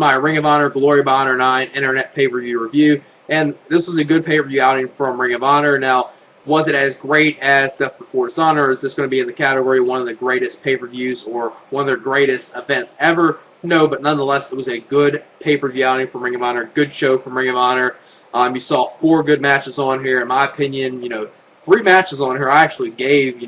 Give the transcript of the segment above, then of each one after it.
My Ring of Honor Glory of Honor 9 Internet Pay-Per-View review, and this was a good pay-per-view outing from Ring of Honor. Now, was it as great as Death Before Dishonor, or is this going to be in the category one of the greatest pay-per-views or one of their greatest events ever? No, but nonetheless, it was a good pay-per-view outing from Ring of Honor, good show from Ring of Honor. You saw 4 good matches on here. In my opinion, 3 matches on here I actually gave,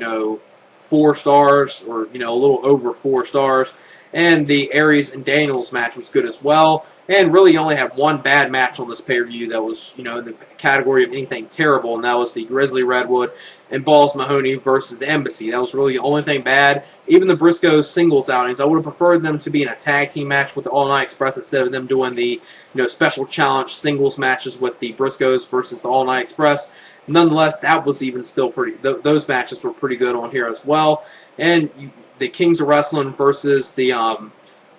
4 stars, or, a little over 4 stars. And the Aries and Daniels match was good as well. And really, you only had one bad match on this pay-per-view that was, in the category of anything terrible, and that was the Grizzly Redwood and Ballz Mahoney versus the Embassy. That was really the only thing bad. Even the Briscoe singles outings, I would have preferred them to be in a tag team match with the All Night Express instead of them doing the, special challenge singles matches with the Briscoes versus the All Night Express. Nonetheless, that was even still pretty. Those matches were pretty good on here as well. And the Kings of Wrestling versus the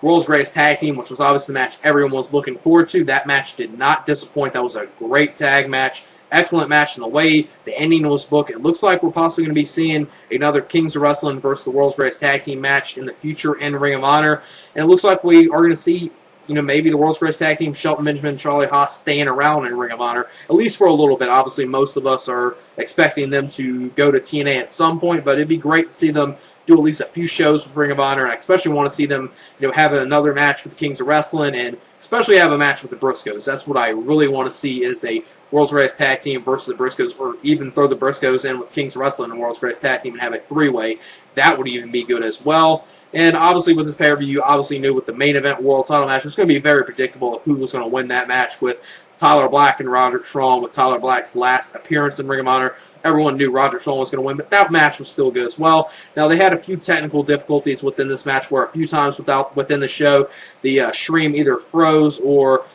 World's Greatest Tag Team, which was obviously the match everyone was looking forward to. That match did not disappoint. That was a great tag match. Excellent match in the way the ending was booked. It looks like we're possibly going to be seeing another Kings of Wrestling versus the World's Greatest Tag Team match in the future in Ring of Honor. And it looks like we are going to see, maybe the World's Greatest Tag Team, Shelton Benjamin and Charlie Haas, staying around in Ring of Honor, at least for a little bit. Obviously, most of us are expecting them to go to TNA at some point, but it'd be great to see them do at least a few shows with Ring of Honor, and I especially want to see them, have another match with the Kings of Wrestling, and especially have a match with the Briscoes. That's what I really want to see, is a World's Greatest Tag Team versus the Briscoes, or even throw the Briscoes in with Kings of Wrestling and World's Greatest Tag Team and have a 3-way. That would even be good as well. And obviously with this pay-per-view, you obviously knew with the main event world title match, it was going to be very predictable who was going to win that match with Tyler Black and Roderick Strong, with Tyler Black's last appearance in Ring of Honor. Everyone knew Roderick Strong was going to win, but that match was still good as well. Now, they had a few technical difficulties within this match, where a few times within the show, the stream either froze, or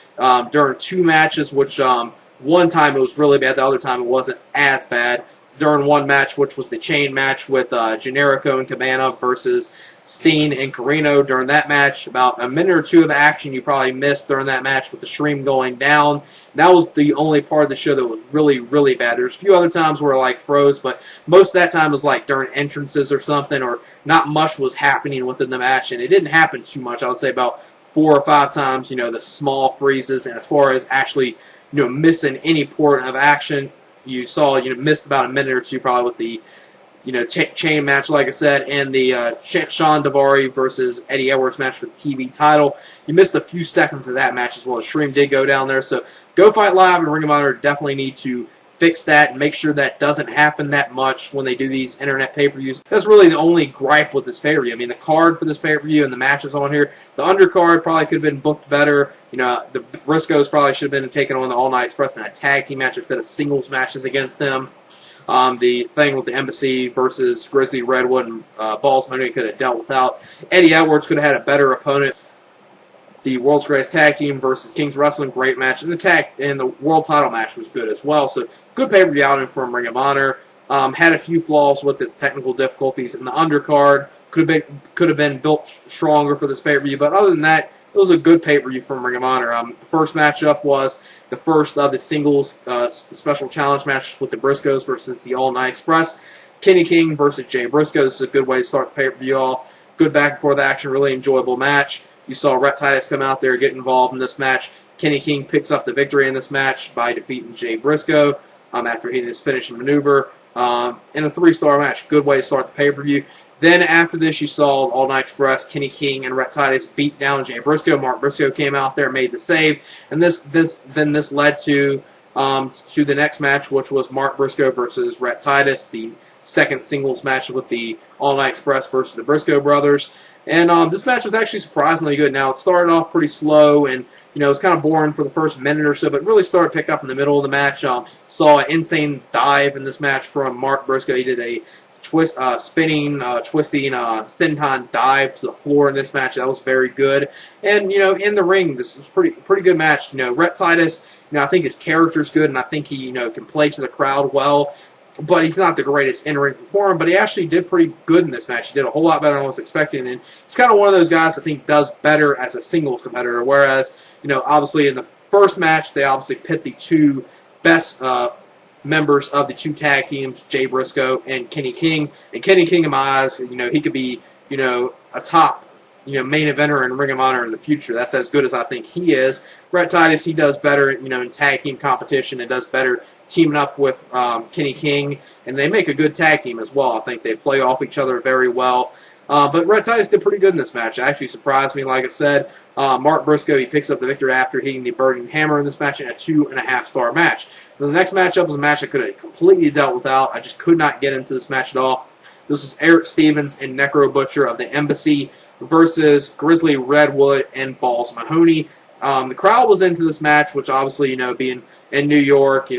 during 2 matches, which one time it was really bad, the other time it wasn't as bad. During one match, which was the chain match with Generico and Cabana versus Steen and Carino. During that match, about a minute or 2 of action you probably missed during that match with the stream going down. That was the only part of the show that was really, really bad. There's a few other times where it froze, but most of that time was during entrances or something, or not much was happening within the match, and it didn't happen too much. I would say about 4 or 5 times, the small freezes, and as far as actually, missing any port of action, you saw, missed about a minute or 2 probably with the, chain match, like I said, and the Sean Daivari versus Eddie Edwards match for the TV title. You missed a few seconds of that match as well. The stream did go down there, so Go Fight Live and Ring of Honor definitely need to fix that and make sure that doesn't happen that much when they do these internet pay-per-views. That's really the only gripe with this pay-per-view. I mean, the card for this pay-per-view and the matches on here, the undercard probably could have been booked better. The Briscoes probably should have been taking on the All Night Express in a tag team match instead of singles matches against them. The thing with the Embassy versus Grizzly, Redwood, and Ballz Mahoney could have dealt without. Eddie Edwards could have had a better opponent. The World's Greatest Tag Team versus Kings Wrestling, great match. And the World Title match was good as well. So, good pay-per-view outing from Ring of Honor. Had a few flaws with the technical difficulties in the undercard. Could have been built stronger for this pay-per-view. But other than that, it was a good pay-per-view from Ring of Honor. The first matchup was the first of the singles special challenge matches with the Briscoes versus the All Night Express. Kenny King versus Jay Briscoe. This is a good way to start the pay-per-view off. Good back and forth action, really enjoyable match. You saw Rhett Titus come out there, get involved in this match. Kenny King picks up the victory in this match by defeating Jay Briscoe after hitting his finishing maneuver in a 3-star match. Good way to start the pay-per-view. Then after this, you saw All Night Express, Kenny King, and Rhett Titus beat down Jay Briscoe. Mark Briscoe came out there, made the save, and this led to the next match, which was Mark Briscoe versus Rhett Titus, the second singles match with the All Night Express versus the Briscoe brothers. And this match was actually surprisingly good. Now, it started off pretty slow, and it was kind of boring for the first minute or so, but really started to pick up in the middle of the match. Saw an insane dive in this match from Mark Briscoe. He did a twisting senton dive to the floor in this match. That was very good. And, in the ring, this was pretty good match. Rhett Titus, I think his character's good, and I think he, can play to the crowd well. But he's not the greatest in-ring performer, but he actually did pretty good in this match. He did a whole lot better than I was expecting, and he's kind of one of those guys I think does better as a singles competitor, whereas, obviously in the first match, they obviously pit the 2 best members of the 2 tag teams, Jay Briscoe and Kenny King. And Kenny King, in my eyes, he could be, a top main eventer in Ring of Honor in the future. That's as good as I think he is. Rhett Titus, he does better, in tag team competition and does better teaming up with Kenny King, and they make a good tag team as well. I think they play off each other very well. But Rhett Titus did pretty good in this match. It actually surprised me, like I said. Mark Briscoe, he picks up the victory after hitting the Burning Hammer in this match in a 2.5-star match. The next matchup was a match I could have completely dealt without. I just could not get into this match at all. This was Erick Stevens and Necro Butcher of the Embassy versus Grizzly, Redwood, and Ballz Mahoney. The crowd was into this match, which obviously, being in New York,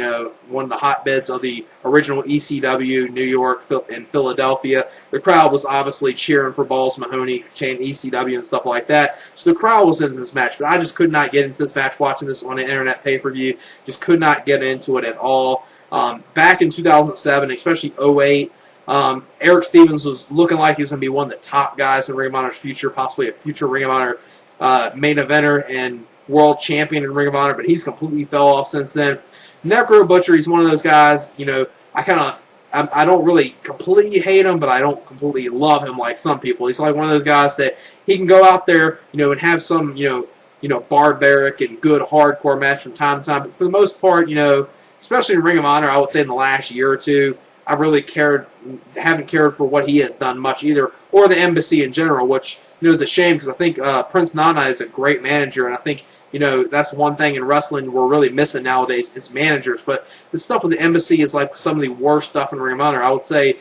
one of the hotbeds of the original ECW, New York and Philadelphia. The crowd was obviously cheering for Ballz Mahoney, chain ECW and stuff like that. So the crowd was into this match, but I just could not get into this match watching this on an internet pay-per-view. Just could not get into it at all. Back in 2007, especially 08, Erick Stevens was looking like he was going to be one of the top guys in Ring of Honor's future, possibly a future Ring of Honor main eventer and world champion in Ring of Honor, but he's completely fell off since then. Necro Butcher, he's one of those guys, I don't really completely hate him, but I don't completely love him like some people. He's like one of those guys that he can go out there, and have some, barbaric and good hardcore match from time to time, but for the most part, especially in Ring of Honor, I would say in the last year or two, I really haven't cared for what he has done much either, or the Embassy in general, which, is a shame because I think Prince Nana is a great manager, and I think, that's one thing in wrestling we're really missing nowadays is managers. But the stuff with the Embassy is like some of the worst stuff in Ring of Honor. I would say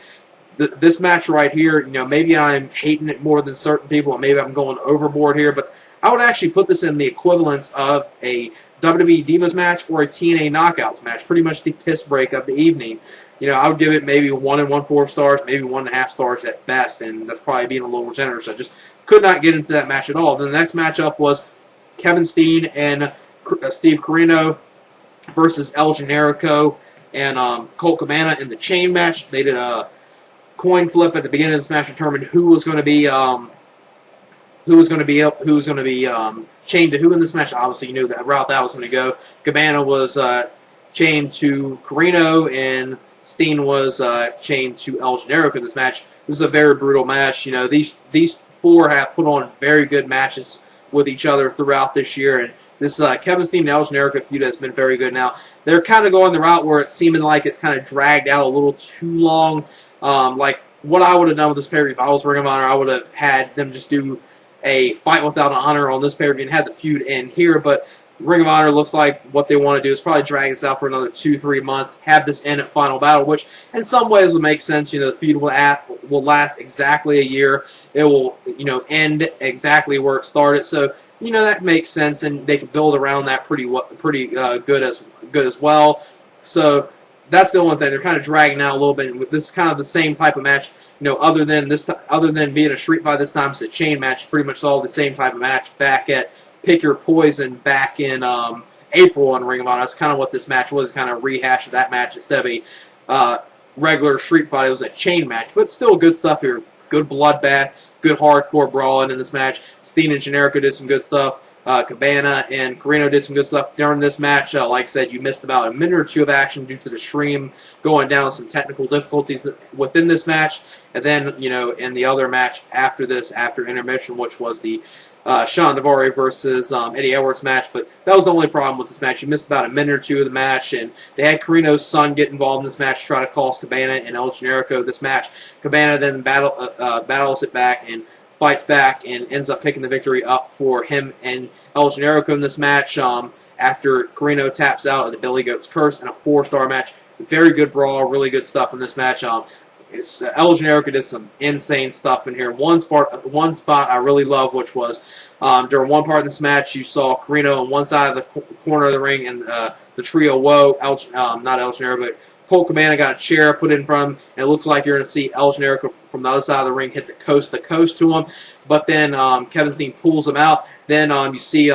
this match right here, maybe I'm hating it more than certain people, and maybe I'm going overboard here, but I would actually put this in the equivalence of a WWE Divas match or a TNA Knockouts match, pretty much the piss break of the evening. I would give it maybe 1 1/4 stars, maybe 1.5 stars at best, and that's probably being a little generous. I just could not get into that match at all. Then the next matchup was Kevin Steen and Steve Corino versus El Generico and Colt Cabana in the chain match. They did a coin flip at the beginning of this match to determine who was going to be chained to who in this match. Obviously, you knew that route that was going to go. Cabana was chained to Corino, and Steen was chained to El Generico in this match. This is a very brutal match. These four have put on very good matches with each other throughout this year, and this Kevin Steen and El Generico feud has been very good. Now, they're kind of going the route where it's seeming like it's kind of dragged out a little too long. Like, what I would have done with this pay-per-view, if I was Ring of Honor, I would have had them just do a Fight Without Honor on this pay-per-view and had the feud end here, but Ring of Honor looks like what they want to do is probably drag this out for another 2-3 months, have this end at Final Battle, which in some ways will make sense. The feud will last exactly a year. It will, end exactly where it started. So, that makes sense, and they can build around that pretty good as well. So that's the only thing. They're kind of dragging out a little bit. This is kind of the same type of match. Other than being a street fight this time, it's a chain match. Pretty much all the same type of match back at Pick Your Poison back in April on Ring of Honor. That's kind of what this match was, kind of rehash of that match instead of a regular street fight. It was a chain match, but still good stuff here. Good bloodbath, good hardcore brawling in this match. Steen and Generico did some good stuff. Cabana and Corino did some good stuff during this match. Like I said, you missed about a minute or two of action due to the stream going down, some technical difficulties within this match. And then, in the other match after this, after intermission, which was the Sean Navarre versus Eddie Edwards match, but that was the only problem with this match. You missed about a minute or two of the match, and they had Corino's son get involved in this match to try to cost Cabana and El Generico this match. Cabana then battles it back and fights back and ends up picking the victory up for him and El Generico in this match after Corino taps out of the Billy Goat's Curse in a 4-star match. Very good brawl, really good stuff in this match. El Generico did some insane stuff in here. One spot I really love, which was during one part of this match, you saw Corino on one side of the corner of the ring, and the trio Woe, not El Generico, but Colt Cabana got a chair put in front of him, and it looks like you're going to see El Generico from the other side of the ring hit the coast to him. But then Kevin Steen pulls him out. Then you see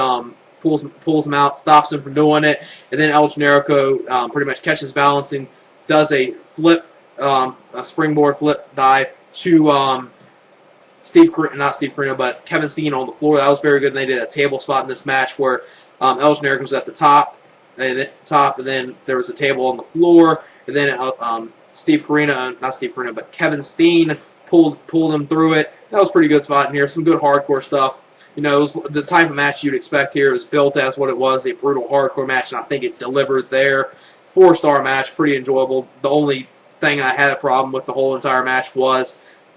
pulls him out, stops him from doing it, and then El Generico pretty much catches balance and does a flip, a springboard flip dive to not Steve Corino, but Kevin Steen on the floor. That was very good. And they did a table spot in this match where El Generico was at the top, and then there was a table on the floor, and then Kevin Steen pulled him through it. That was a pretty good spot in here. Some good hardcore stuff. You know, it was the type of match you'd expect here. It was built as what it was, a brutal hardcore match, and I think it delivered there. 4-star match, pretty enjoyable. The only thing I had a problem with the whole entire match was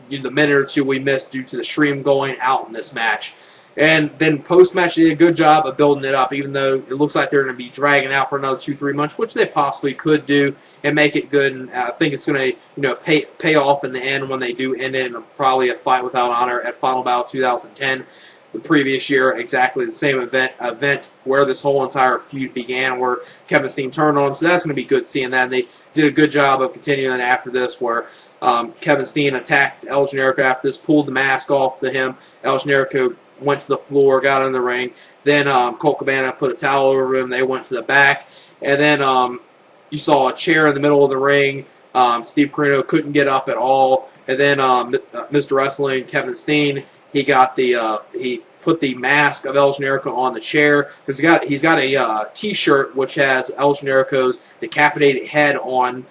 the minute or two we missed due to the stream going out in this match. And then post-match, they did a good job of building it up, even though it looks like they're going to be dragging out for another 2-3 months, which they possibly could do and make it good. And I think it's going to, pay off in the end when they do end it in probably a Fight Without Honor at Final Battle 2010. The previous year, exactly the same event where this whole entire feud began, where Kevin Steen turned on him. So that's going to be good seeing that. And they did a good job of continuing after this, where Kevin Steen attacked El Generico after this, pulled the mask off to him. El Generico went to the floor, got in the ring. Then Colt Cabana put a towel over him. They went to the back. And then you saw a chair in the middle of the ring. Steve Corino couldn't get up at all. And then Mr. Wrestling, Kevin Steen, he put the mask of El Generico on the chair, because he's got a T-shirt which has El Generico's decapitated head on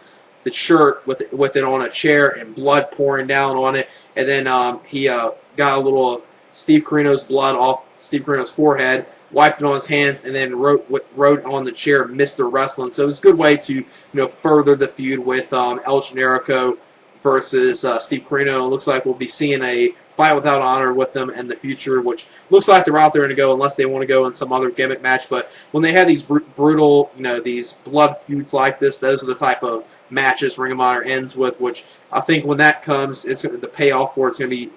the shirt with it on a chair and blood pouring down on it. And then he got a little Steve Corino's blood off Steve Corino's forehead, wiped it on his hands, and then wrote on the chair "Mr. Wrestling." So it was a good way to further the feud with El Generico versus Steve Corino. It looks like we'll be seeing a Fight Without Honor with them in the future, which looks like they're out there to go, unless they want to go in some other gimmick match. But when they have these brutal, these blood feuds like this, those are the type of matches Ring of Honor ends with, which I think when that comes, the payoff for it's going to be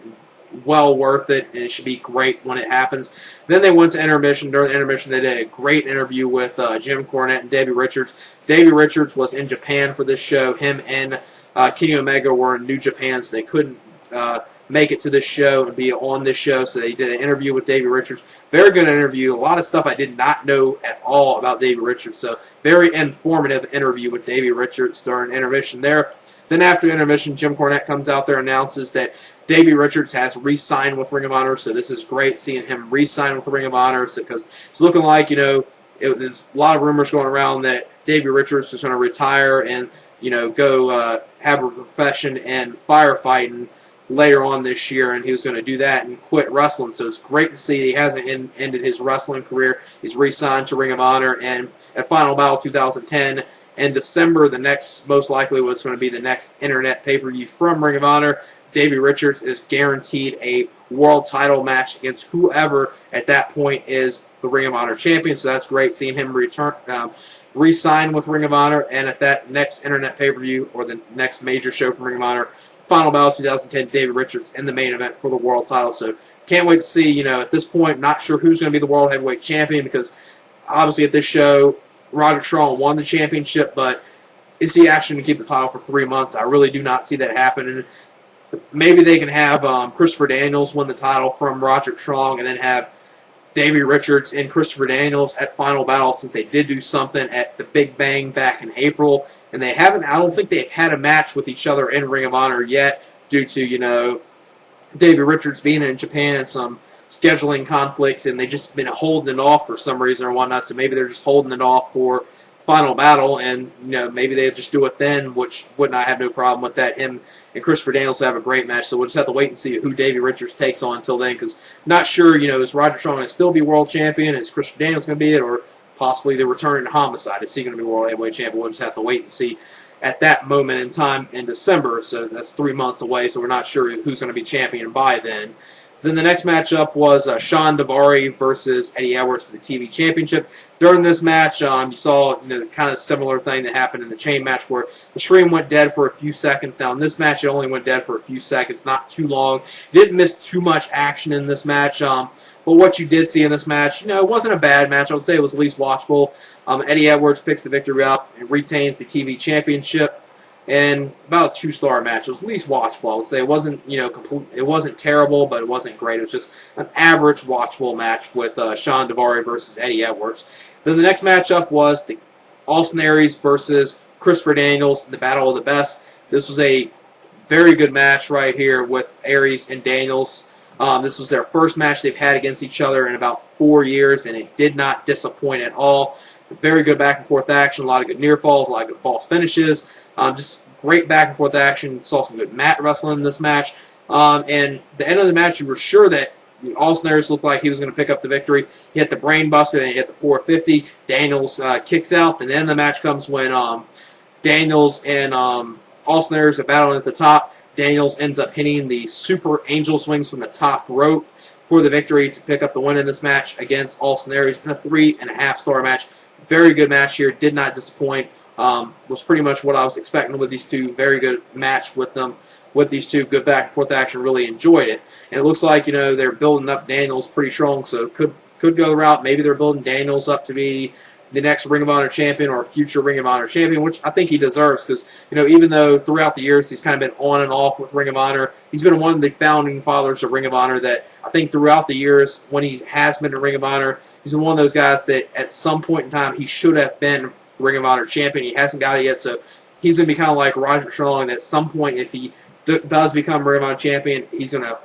well worth it, and it should be great when it happens. Then they went to intermission. During the intermission, they did a great interview with Jim Cornette and Davey Richards. Davey Richards was in Japan for this show. Him and Kenny Omega were in New Japan, so they couldn't make it to this show and be on this show, so they did an interview with Davey Richards. Very good interview. A lot of stuff I did not know at all about Davey Richards, so very informative interview with Davey Richards during intermission there. Then after intermission, Jim Cornette comes out there and announces that Davey Richards has re-signed with Ring of Honor, so this is great seeing him re-sign with the Ring of Honor, because it's looking like, there's a lot of rumors going around that Davey Richards is going to retire and, go have a profession in firefighting later on this year, and he was going to do that and quit wrestling. So it's great to see he hasn't ended his wrestling career. He's re-signed to Ring of Honor, and at Final Battle 2010 in December, the next, most likely what's going to be the next internet pay-per-view from Ring of Honor, Davey Richards is guaranteed a world title match against whoever at that point is the Ring of Honor champion. So that's great seeing him re-sign with Ring of Honor, and at that next internet pay-per-view or the next major show from Ring of Honor, Final Battle 2010, Davey Richards in the main event for the world title. So can't wait to see, at this point, not sure who's going to be the world heavyweight champion, because obviously at this show, Roderick Strong won the championship, but is he actually going to keep the title for 3 months? I really do not see that happening. Maybe they can have Christopher Daniels win the title from Roderick Strong, and then have Davey Richards and Christopher Daniels at Final Battle, since they did do something at the Big Bang back in April. And they haven't, I don't think they've had a match with each other in Ring of Honor yet, due to, Davey Richards being in Japan and some scheduling conflicts, and they've just been holding it off for some reason or whatnot. So maybe they're just holding it off for Final Battle, and, maybe they'll just do it then, which would not have no problem with that. Him and Christopher Daniels have a great match, so we'll just have to wait and see who Davey Richards takes on until then, because not sure, is Roderick Strong going to still be world champion? Is Christopher Daniels going to be it? Or possibly the return to Homicide. Is he going to be world heavyweight champion? We'll just have to wait and see at that moment in time in December. So that's 3 months away, so we're not sure who's going to be champion by then. Then the next matchup was Sean Daivari versus Eddie Edwards for the TV Championship. During this match, you saw the kind of similar thing that happened in the chain match, where the stream went dead for a few seconds. Now in this match, it only went dead for a few seconds, not too long. Didn't miss too much action in this match. But what you did see in this match, it wasn't a bad match. I would say it was at least watchable. Eddie Edwards picks the victory up and retains the TV Championship. And about a 2-star match. It was at least watchable. I would say it wasn't, it wasn't terrible, but it wasn't great. It was just an average watchable match with Sean Daivari versus Eddie Edwards. Then the next matchup was the Austin Aries versus Christopher Daniels in the Battle of the Best. This was a very good match right here with Aries and Daniels. This was their first match they've had against each other in about 4 years, and it did not disappoint at all. Very good back and forth action, a lot of good near falls, a lot of good false finishes. Just great back and forth action. Saw some good mat wrestling in this match. And the end of the match, you were sure that Austin Aries looked like he was going to pick up the victory. He hit the brain buster, then he hit the 450. Daniels kicks out. And then the match comes when Daniels and Austin Aries are battling at the top. Daniels ends up hitting the super angel swings from the top rope for the victory to pick up the win in this match against Austin Aries in a 3.5-star match. Very good match here. Did not disappoint. Was pretty much what I was expecting with these two. Very good match with them. With these two, good back and forth action. Really enjoyed it. And it looks like, you know, they're building up Daniels pretty strong, so could go the route. Maybe they're building Daniels up to be the next Ring of Honor champion or future Ring of Honor champion, which I think he deserves because, you know, even though throughout the years he's kind of been on and off with Ring of Honor, he's been one of the founding fathers of Ring of Honor that I think throughout the years when he has been in Ring of Honor, he's been one of those guys that at some point in time he should have been Ring of Honor champion. He hasn't got it yet, so he's going to be kind of like Roger Strong, and at some point if he does become Ring of Honor champion, he's gonna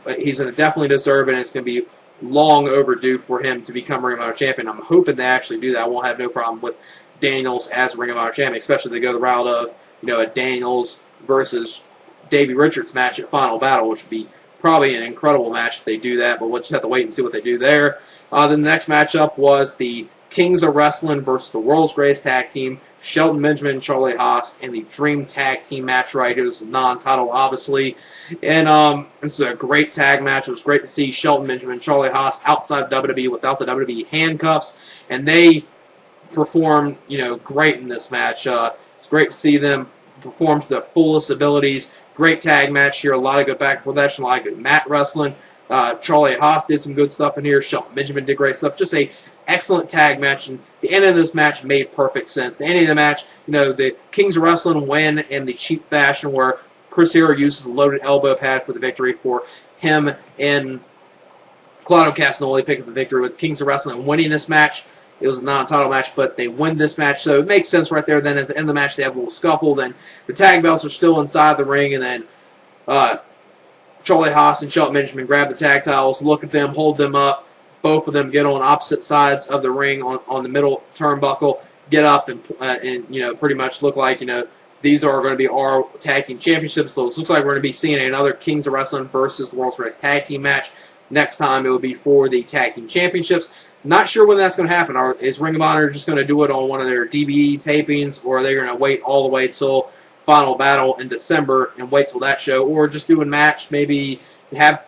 definitely deserve it, and it's gonna be long overdue for him to become Ring of Honor champion. I'm hoping they actually do that. I won't have no problem with Daniels as Ring of Honor champion, especially if they go the route of, you know, a Daniels versus Davey Richards match at Final Battle, which would be probably an incredible match if they do that. But we'll just have to wait and see what they do there. Then the next matchup was the Kings of Wrestling versus the World's Greatest Tag Team, Shelton Benjamin and Charlie Haas, and the Dream Tag Team match right here. This is non-title, obviously. And this is a great tag match. It was great to see Shelton Benjamin and Charlie Haas outside of WWE without the WWE handcuffs. And they performed, you know, great in this match. It's great to see them perform to their fullest abilities. Great tag match here. A lot of good back and forth action, a lot of good mat wrestling. Charlie Haas did some good stuff in here. Shelton Benjamin did great stuff. Just a excellent tag match, and the end of this match made perfect sense. The end of the match, you know, the Kings of Wrestling win in the cheap fashion where Chris Hero uses a loaded elbow pad for the victory for him and Claudio Castagnoli pick up the victory with Kings of Wrestling winning this match. It was a non-title match, but they win this match, so it makes sense right there. Then at the end of the match, they have a little scuffle. Then the tag belts are still inside the ring, and then Charlie Haas and Shelton Benjamin grab the tag titles, look at them, hold them up. Both of them get on opposite sides of the ring on the middle turnbuckle, get up and you know, pretty much look like, you know, these are going to be our tag team championships. So it looks like we're going to be seeing another Kings of Wrestling versus the World's Greatest Tag Team match. Next time it will be for the tag team championships. Not sure when that's going to happen. Is Ring of Honor just going to do it on one of their DVD tapings, or are they going to wait all the way till Final Battle in December and wait till that show, or just do a match, maybe have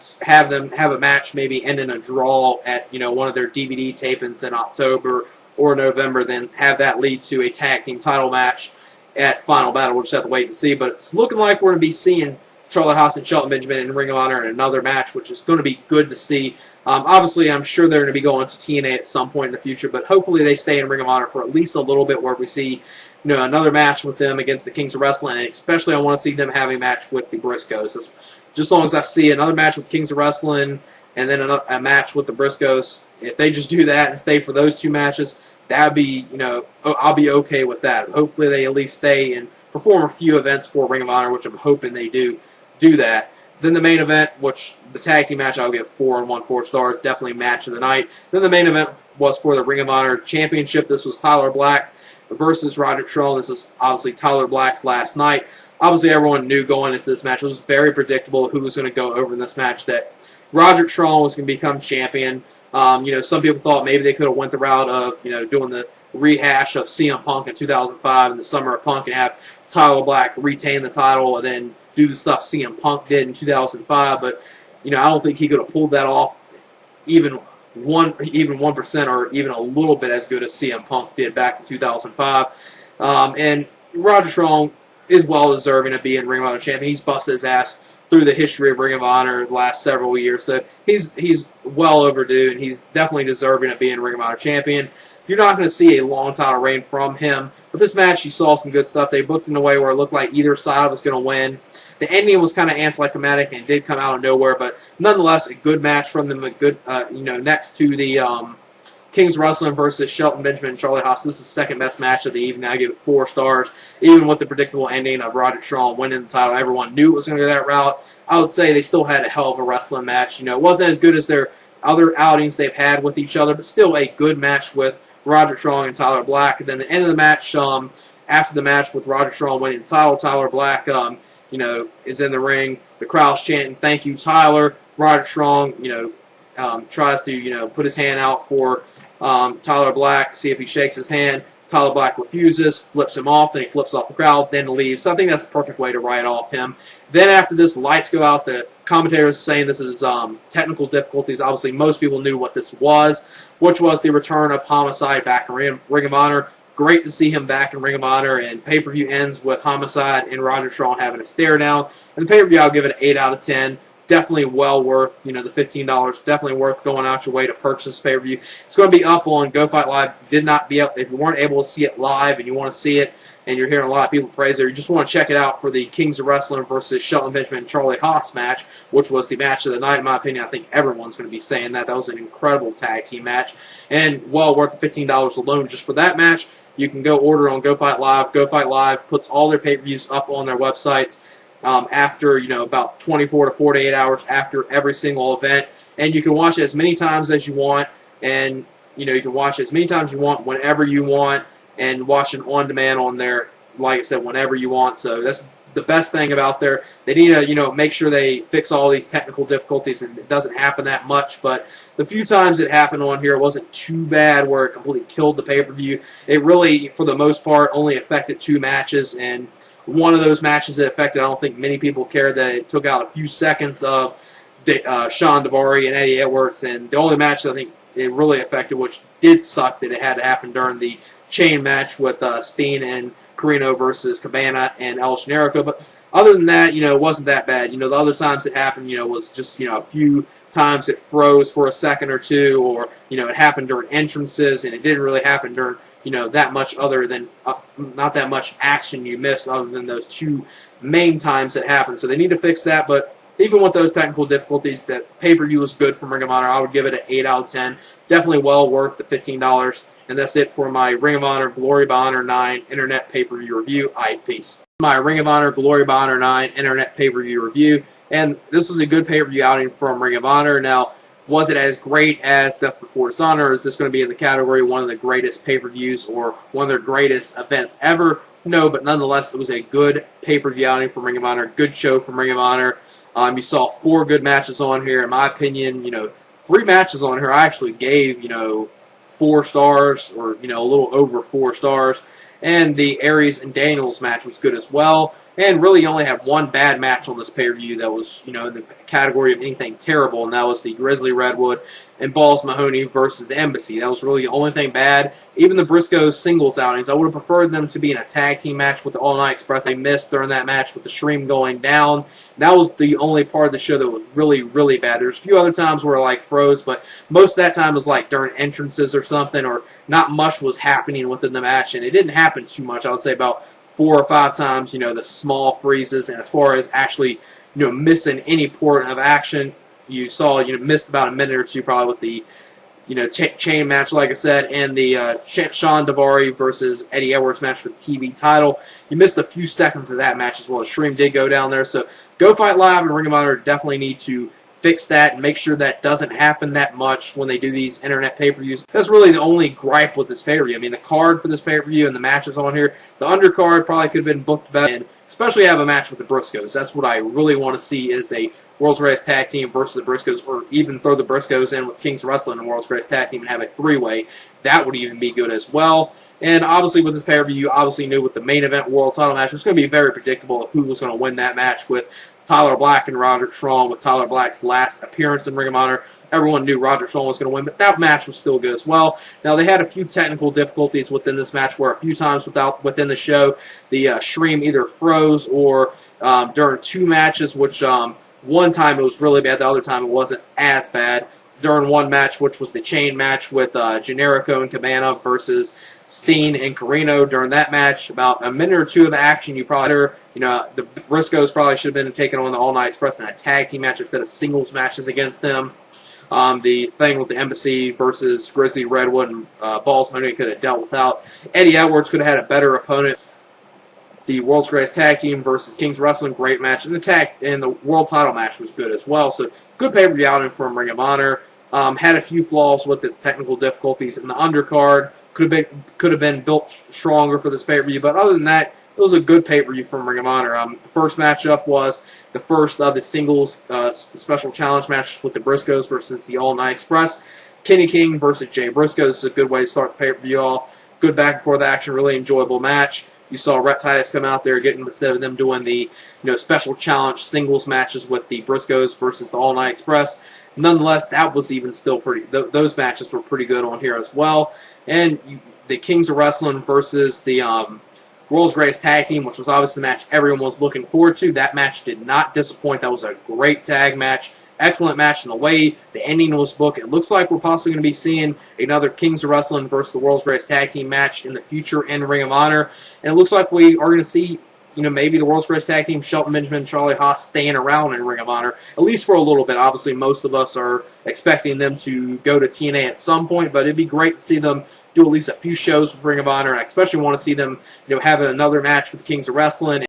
them have a match, maybe end in a draw at, you know, one of their DVD tapings in October or November, then have that lead to a tag team title match at Final Battle. We'll just have to wait and see. But it's looking like we're going to be seeing Charlie Haas and Shelton Benjamin in Ring of Honor in another match, which is going to be good to see. Obviously, I'm sure they're going to be going to TNA at some point in the future, but hopefully they stay in Ring of Honor for at least a little bit where we see, you know, another match with them against the Kings of Wrestling, and especially I want to see them having a match with the Briscoes. Just as long as I see another match with Kings of Wrestling and then a match with the Briscoes, if they just do that and stay for those two matches, that would be, you know, I'll be okay with that. Hopefully they at least stay and perform a few events for Ring of Honor, which I'm hoping they do that. Then the main event, which the tag team match, I'll give 4 1/4 stars, definitely match of the night. Then the main event was for the Ring of Honor Championship. This was Tyler Black versus Roderick Strong. This is obviously Tyler Black's last night. Obviously, everyone knew going into this match, it was very predictable who was going to go over in this match, that Roderick Strong was going to become champion. You know, some people thought maybe they could have went the route of, you know, doing the rehash of CM Punk in 2005 in the Summer of Punk and have Tyler Black retain the title and then do the stuff CM Punk did in 2005. But, you know, I don't think he could have pulled that off even 1% or even a little bit as good as CM Punk did back in 2005. And Roderick Strong is well deserving of being Ring of Honor champion. He's busted his ass through the history of Ring of Honor the last several years, so he's well overdue, and he's definitely deserving of being Ring of Honor champion. You're not going to see a long title reign from him, but this match you saw some good stuff. They booked in a way where it looked like either side was going to win. The ending was kind of anticlimactic and did come out of nowhere, but nonetheless a good match from them. A good, you know, next to the Kings of Wrestling versus Shelton Benjamin and Charlie Haas. This is the second best match of the evening. I give it 4 stars. Even with the predictable ending of Roderick Strong winning the title, everyone knew it was going to go that route. I would say they still had a hell of a wrestling match. You know, it wasn't as good as their other outings they've had with each other, but still a good match with Roderick Strong and Tyler Black. And then the end of the match, after the match with Roderick Strong winning the title, Tyler Black, you know, is in the ring the crowd's chanting, "Thank you, Tyler." Roderick Strong, tries to, put his hand out for Tyler Black, see if he shakes his hand. Tyler Black refuses, flips him off, then he flips off the crowd, then leaves. So I think that's the perfect way to write off him. Then after this, lights go out. The commentators are saying this is technical difficulties. Obviously, most people knew what this was, which was the return of Homicide back in Ring of Honor. Great to see him back in Ring of Honor, and pay-per-view ends with Homicide and Roderick Strong having a stare down. And the pay-per-view, I'll give it an 8 out of 10. Definitely well worth, the $15. Definitely worth going out your way to purchase pay-per-view. It's going to be up on Go Fight Live. If you weren't able to see it live and you want to see it, and you're hearing a lot of people praise it, or you just want to check it out for the Kings of Wrestling versus Shelton Benjamin and Charlie Haas match, which was the match of the night, in my opinion. I think everyone's going to be saying that. That was an incredible tag team match, and well worth the $15 alone just for that match. You can go order on Go Fight Live. Go Fight Live puts all their pay-per-views up on their websites after, about 24 to 48 hours after every single event. And you can watch it as many times as you want. And, you can watch it as many times you want, whenever you want, and watch it on demand on there, like I said, whenever you want. So that's the best thing about there. They need to, make sure they fix all these technical difficulties, and it doesn't happen that much. But the few times it happened on here, it wasn't too bad where it completely killed the pay-per-view. It really, for the most part, only affected 2 matches, and one of those matches it affected, I don't think many people cared that it took out a few seconds of Sean Daivari and Eddie Edwards, and the only match that I think it really affected, which did suck that it had to happen during the chain match with Steen and Carino versus Cabana and El Generico. But other than that, it wasn't that bad. The other times it happened, was just, a few times it froze for a second or two, or, it happened during entrances, and it didn't really happen during, that much other than, not that much action you missed other than those 2 main times that happened. So they need to fix that, but even with those technical difficulties, that pay-per-view was good for Ring of Honor. I would give it an 8 out of 10. Definitely well worth the $15. And that's it for my Ring of Honor Glory by Honor 9 Internet pay-per-view review. Peace. My Ring of Honor Glory by Honor 9 Internet pay-per-view review. And this was a good pay-per-view outing from Ring of Honor. Now, was it as great as Death Before Dishonor, or is this going to be in the category one of the greatest pay-per-views or one of their greatest events ever? No, but nonetheless, it was a good pay-per-view outing from Ring of Honor. Good show from Ring of Honor. You saw 4 good matches on here. In my opinion, 3 matches on here I actually gave, 4 stars, or, a little over 4 stars. And the Aries and Daniels match was good as well. And really, you only had 1 bad match on this pay-per-view that was, in the category of anything terrible, and that was the Grizzly Redwood and Ballz Mahoney versus the Embassy. That was really the only thing bad. Even the Briscoe singles outings, I would have preferred them to be in a tag team match with the All Night Express. They missed during that match with the stream going down. That was the only part of the show that was really, really bad. There's a few other times where it froze, but most of that time was during entrances or something, or not much was happening within the match, and it didn't happen too much. I would say about 4 or 5 times, the small freezes, and as far as actually, missing any port of action, you saw, missed about a minute or 2 probably with the, chain match, like I said, and the Sean Daivari versus Eddie Edwards match for the TV title. You missed a few seconds of that match as well. The stream did go down there, so Go Fight Live and Ring of Honor definitely need to fix that and make sure that doesn't happen that much when they do these internet pay-per-views. That's really the only gripe with this pay-per-view. I mean, the card for this pay-per-view and the matches on here, the undercard probably could have been booked better, and especially have a match with the Briscoes. That's what I really want to see, is a World's Greatest Tag Team versus the Briscoes, or even throw the Briscoes in with Kings Wrestling and World's Greatest Tag Team and have a 3-way. That would even be good as well. And obviously with this pay-per-view, you obviously knew with the main event world title match, it was going to be very predictable of who was going to win that match with Tyler Black and Roderick Strong, with Tyler Black's last appearance in Ring of Honor. Everyone knew Roderick Strong was going to win, but that match was still good as well. Now, they had a few technical difficulties within this match where a few times within the show, the stream either froze or during 2 matches, which one time it was really bad, the other time it wasn't as bad. During one match, which was the chain match with Generico and Cabana versus Steen and Carino. During that match, about a minute or 2 of action, the Briscoes probably should have been taking on the All Night Express in a tag team match instead of singles matches against them. The thing with the Embassy versus Grizzly, Redwood, and Ballz Mahoney could have dealt without. Eddie Edwards could have had a better opponent. The World's Greatest Tag Team versus Kings Wrestling, great match. And the world title match was good as well. So, good pay-per-view outing from Ring of Honor. Had a few flaws with the technical difficulties in the undercard. Could have been built stronger for this pay-per-view. But other than that, it was a good pay-per-view from Ring of Honor. The first matchup was the first of the singles special challenge matches with the Briscoes versus the All Night Express. Kenny King versus Jay Briscoe. This is a good way to start the pay-per-view off. Good back and forth action, really enjoyable match. You saw Rhett Titus come out there getting instead of them doing the special challenge singles matches with the Briscoes versus the All Night Express. Nonetheless, that was even still pretty. Those matches were pretty good on here as well. And the Kings of Wrestling versus the World's Greatest Tag Team, which was obviously the match everyone was looking forward to. That match did not disappoint. That was a great tag match. Excellent match in the way the ending was booked. It looks like we're possibly going to be seeing another Kings of Wrestling versus the World's Greatest Tag Team match in the future in Ring of Honor. And it looks like we are going to see, maybe the World's Greatest Tag Team, Shelton Benjamin and Charlie Haas, staying around in Ring of Honor, at least for a little bit. Obviously, most of us are expecting them to go to TNA at some point, but it'd be great to see them do at least a few shows with Ring of Honor. And I especially want to see them, have another match with the Kings of Wrestling.